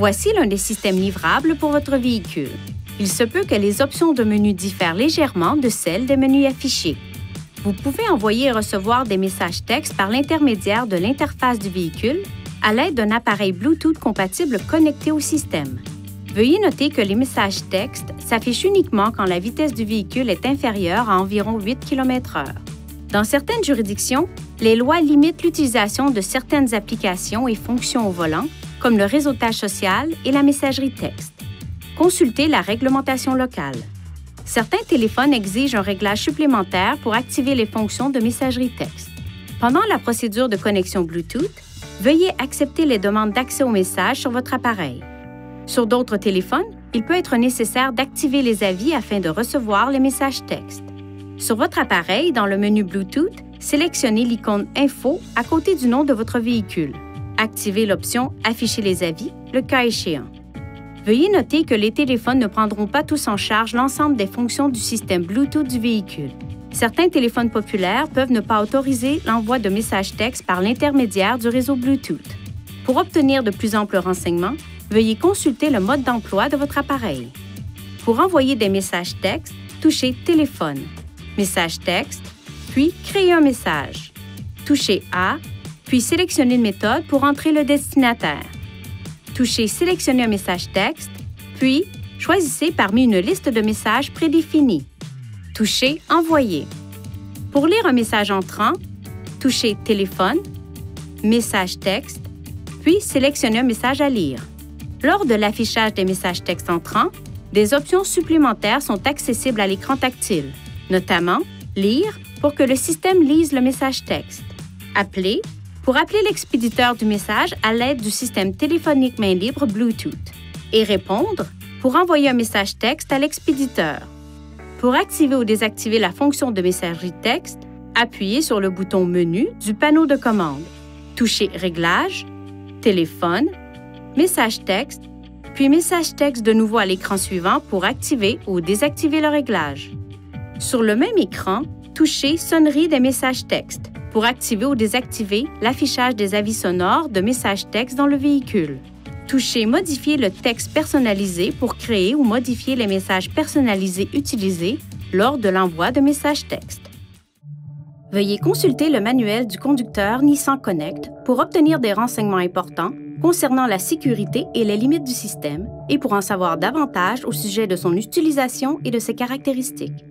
Voici l'un des systèmes livrables pour votre véhicule. Il se peut que les options de menu diffèrent légèrement de celles des menus affichés. Vous pouvez envoyer et recevoir des messages textes par l'intermédiaire de l'interface du véhicule à l'aide d'un appareil Bluetooth compatible connecté au système. Veuillez noter que les messages textes s'affichent uniquement quand la vitesse du véhicule est inférieure à environ 8 km/h. Dans certaines juridictions, les lois limitent l'utilisation de certaines applications et fonctions au volant, comme le réseautage social et la messagerie texte. Consultez la réglementation locale. Certains téléphones exigent un réglage supplémentaire pour activer les fonctions de messagerie texte. Pendant la procédure de connexion Bluetooth, veuillez accepter les demandes d'accès aux messages sur votre appareil. Sur d'autres téléphones, il peut être nécessaire d'activer les avis afin de recevoir les messages texte. Sur votre appareil, dans le menu Bluetooth, sélectionnez l'icône Info à côté du nom de votre véhicule. Activez l'option Afficher les avis, le cas échéant. Veuillez noter que les téléphones ne prendront pas tous en charge l'ensemble des fonctions du système Bluetooth du véhicule. Certains téléphones populaires peuvent ne pas autoriser l'envoi de messages textes par l'intermédiaire du réseau Bluetooth. Pour obtenir de plus amples renseignements, veuillez consulter le mode d'emploi de votre appareil. Pour envoyer des messages textes, touchez Téléphone, Message texte, puis Créer un message. Touchez A, puis sélectionnez une méthode pour entrer le destinataire. Touchez Sélectionner un message texte, puis choisissez parmi une liste de messages prédéfinis. Touchez Envoyer. Pour lire un message entrant, touchez Téléphone, Message texte, puis sélectionnez un message à lire. Lors de l'affichage des messages textes entrants, des options supplémentaires sont accessibles à l'écran tactile, notamment Lire pour que le système lise le message texte, Appeler pour appeler l'expéditeur du message à l'aide du système téléphonique main libre Bluetooth, et Répondre pour envoyer un message texte à l'expéditeur. Pour activer ou désactiver la fonction de messagerie texte, appuyez sur le bouton Menu du panneau de commande. Touchez Réglages, Téléphone, Message texte, puis Message texte de nouveau à l'écran suivant pour activer ou désactiver le réglage. Sur le même écran, touchez Sonnerie des messages textes pour activer ou désactiver l'affichage des avis sonores de messages textes dans le véhicule. Touchez Modifier le texte personnalisé pour créer ou modifier les messages personnalisés utilisés lors de l'envoi de messages texte. Veuillez consulter le manuel du conducteur Nissan Connect pour obtenir des renseignements importants concernant la sécurité et les limites du système et pour en savoir davantage au sujet de son utilisation et de ses caractéristiques.